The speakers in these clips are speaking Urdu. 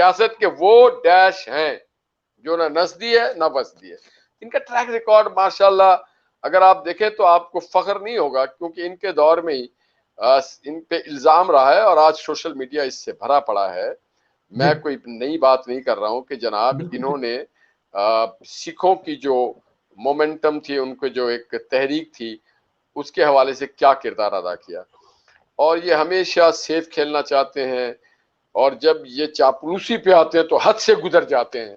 سیاست کے وہ ڈیش ہیں جو نہ نسدی ہے نہ وسدی ہے. ان کا ٹریک ریکارڈ ماشاءاللہ اگر آپ دیکھیں تو آپ کو فخر نہیں ہوگا, کیونکہ ان کے دور میں ہی ان پہ الزام رہا ہے, اور آج سوشل میڈیا اس سے بھرا پڑا ہے. میں کوئی نئی بات نہیں کر رہا ہوں کہ جناب انہوں نے سکھوں کی جو مومنٹم تھی, ان کو جو ایک تحریک تھی, اس کے حوالے سے کیا کردار ادا کیا. اور یہ ہمیشہ سیف کھیلنا چاہتے ہیں, اور جب یہ چاپلوسی پہ آتے ہیں تو حد سے گزر جاتے ہیں.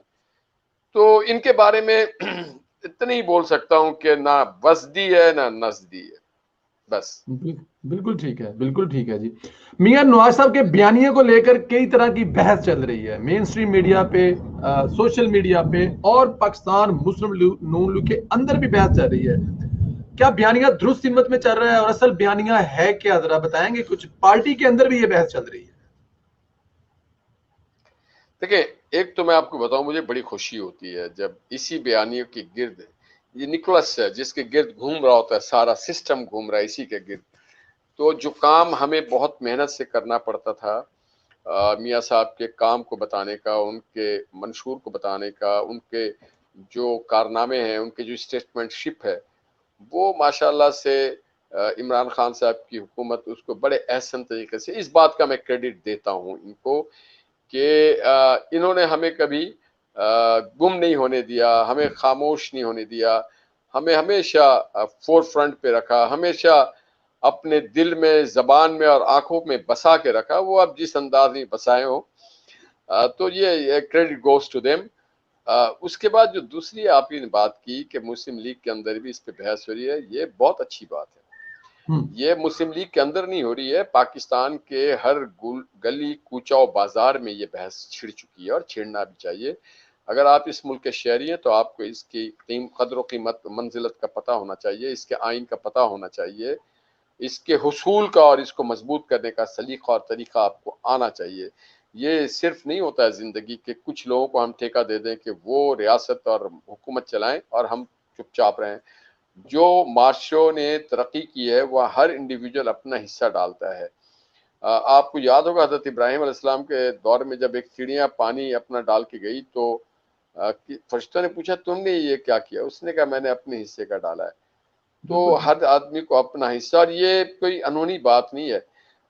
تو ان کے بارے میں اتنا ہی بول سکتا ہوں کہ نہ وسدی ہے نہ نسدی ہے, بس. بالکل ٹھیک ہے, بالکل ٹھیک ہے جی. میاں نواز صاحب کے بیانیے کو لے کر کئی طرح کی بحث چل رہی ہے, مین سٹریم میڈیا پہ, سوشل میڈیا پہ, اور پاکستان مسلم نون لیگ کے اندر بھی بحث چل رہی ہے. کیا بیانیہ درست سمت میں چل رہا ہے, اور اصل بیانیہ ہے کیا, ذرا بتائیں گے؟ کچھ پارٹی کے اندر بھی یہ بحث چل رہی ہے. دیکھیں, ایک تو میں آپ کو بتاؤں, مجھے بڑی خوشی ہوتی ہے جب اسی بیانیوں کے گرد, یہ نیکولس ہے جس کے گرد گھوم رہا ہوتا ہے, سارا سسٹم گھوم رہا ہے اسی کے گرد. تو جو کام ہمیں بہت محنت سے کرنا پڑتا تھا, میاں صاحب کے کام کو بتانے کا, ان کے منشور کو بتانے کا, ان کے جو کارنامے ہیں, ان کے جو اسٹیٹمنٹ شپ ہے, وہ ماشاءاللہ سے عمران خان صاحب کی حکومت اس کو بڑے احسن طریقے سے, اس بات کا میں کریڈٹ دیتا ہوں ان کو کہ انہوں نے ہمیں کبھی گم نہیں ہونے دیا, ہمیں خاموش نہیں ہونے دیا, ہمیں ہمیشہ فور فرنٹ پہ رکھا, ہمیشہ اپنے دل میں, زبان میں اور آنکھوں میں بسا کے رکھا. وہ اب جس انداز میں بسائے ہوں, تو یہ کریڈٹ گوز ٹو دیم. اس کے بعد جو دوسری آپ نے بات کی کہ مسلم لیگ کے اندر بھی اس پہ بحث ہو رہی ہے, یہ بہت اچھی بات ہے. یہ مسلم لیگ کے اندر نہیں ہو رہی ہے, پاکستان کے ہر گلی کوچہ و بازار میں یہ بحث چھڑ چکی ہے, اور چھڑنا بھی چاہیے. اگر آپ اس ملک کے شہری ہیں تو آپ کو اس کی قدر و قیمت, منزلت کا پتہ ہونا چاہیے, اس کے آئین کا پتہ ہونا چاہیے, اس کے حصول کا اور اس کو مضبوط کرنے کا سلیقہ اور طریقہ آپ کو آنا چاہیے. یہ صرف نہیں ہوتا ہے زندگی کہ کچھ لوگوں کو ہم ٹھیکہ دے دیں کہ وہ ریاست اور حکومت چلائیں اور ہم چپ چاپ رہیں. جو معاشروں نے ترقی کی ہے وہ ہر انڈیویجول اپنا حصہ ڈالتا ہے. آپ کو یاد ہوگا حضرت ابراہیم علیہ السلام کے دور میں جب ایک چڑیا پانی اپنا ڈال کے گئی تو فرشتوں نے پوچھا تم نے یہ کیا کیا, اس نے کہا میں نے اپنے حصے کا ڈالا ہے. تو ہر آدمی کو اپنا حصہ, اور یہ کوئی انہونی بات نہیں ہے.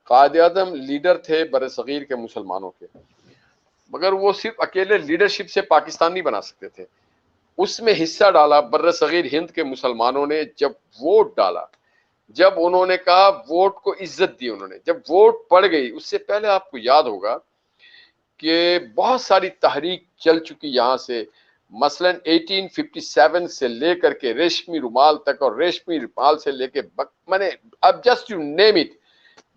قائد اعظم لیڈر تھے برصغیر کے مسلمانوں کے, مگر وہ صرف اکیلے لیڈرشپ سے پاکستان نہیں بنا سکتے تھے, اس میں حصہ ڈالا برصغیر ہند کے مسلمانوں نے. جب ووٹ ڈالا, جب انہوں نے کہا ووٹ کو عزت دی, انہوں نے جب ووٹ پڑ گئی, اس سے پہلے آپ کو یاد ہوگا کہ بہت ساری تحریک چل چکی یہاں سے, مثلا 1857 سے لے کر کے ریشمی رومال تک, اور ریشمی رومال سے لے کے میں اب جسٹ یو نیم اٹ,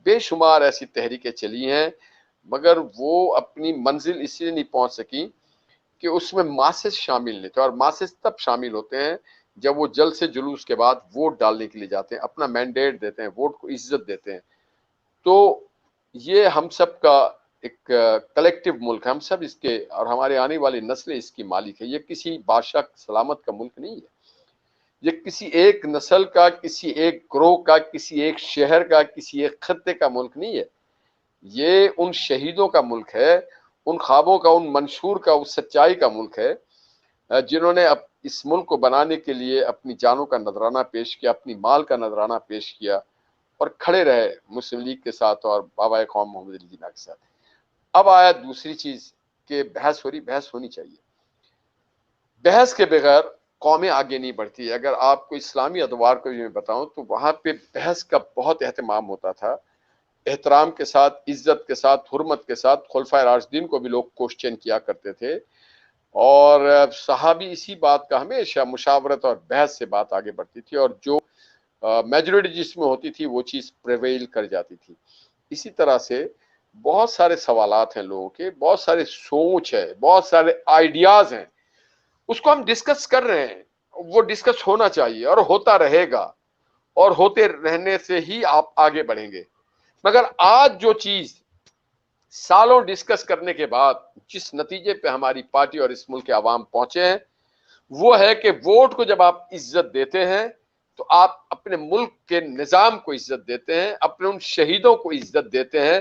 بے شمار ایسی تحریکیں چلی ہیں, مگر وہ اپنی منزل اس لیے نہیں پہنچ سکی کہ اس میں ماسز شامل نہیں تھے. اور ماسز تب شامل ہوتے ہیں جب وہ جلد سے جلوس کے بعد ووٹ ڈالنے کے لیے جاتے ہیں, اپنا مینڈیٹ دیتے ہیں, ووٹ کو عزت دیتے ہیں. تو یہ ہم سب کا ایک کلیکٹیو ملک ہے, ہم سب اس کے, اور ہمارے آنے والی نسلیں اس کی مالک ہے. یہ کسی بادشاہ سلامت کا ملک نہیں ہے, یہ کسی ایک نسل کا, کسی ایک گروہ کا, کسی ایک شہر کا, کسی ایک خطے کا ملک نہیں ہے. یہ ان شہیدوں کا ملک ہے, ان خوابوں کا, ان منشور کا, اس سچائی کا ملک ہے, جنہوں نے اس ملک کو بنانے کے لیے اپنی جانوں کا نذرانہ پیش کیا, اپنی مال کا نذرانہ پیش کیا, اور کھڑے رہے مسلم لیگ کے ساتھ اور بابا قوم محمد علی جناح کے ساتھ. اب آیا دوسری چیز کہ بحث ہو رہی, بحث ہونی چاہیے. بحث کے بغیر قومیں آگے نہیں بڑھتی. اگر آپ کو اسلامی ادوار کو میں بتاؤں تو وہاں پہ بحث کا بہت اہتمام ہوتا تھا, احترام کے ساتھ, عزت کے ساتھ, حرمت کے ساتھ. خلفائے راشدین کو بھی لوگ کوشچن کیا کرتے تھے, اور صحابی اسی بات کا ہمیشہ مشاورت اور بحث سے بات آگے بڑھتی تھی, اور جو میجورٹی جس میں ہوتی تھی وہ چیز پریویل کر جاتی تھی. اسی طرح سے بہت سارے سوالات ہیں لوگوں کے, بہت سارے سوچ ہے, بہت سارے آئیڈیاز ہیں, اس کو ہم ڈسکس کر رہے ہیں. وہ ڈسکس ہونا چاہیے اور ہوتا رہے گا, اور ہوتے رہنے سے ہی آپ آگے بڑھیں گے. مگر آج جو چیز سالوں ڈسکس کرنے کے بعد جس نتیجے پہ ہماری پارٹی اور اس ملک کے عوام پہنچے ہیں, وہ ہے کہ ووٹ کو جب آپ عزت دیتے ہیں تو آپ اپنے ملک کے نظام کو عزت دیتے ہیں, اپنے ان شہیدوں کو عزت دیتے ہیں,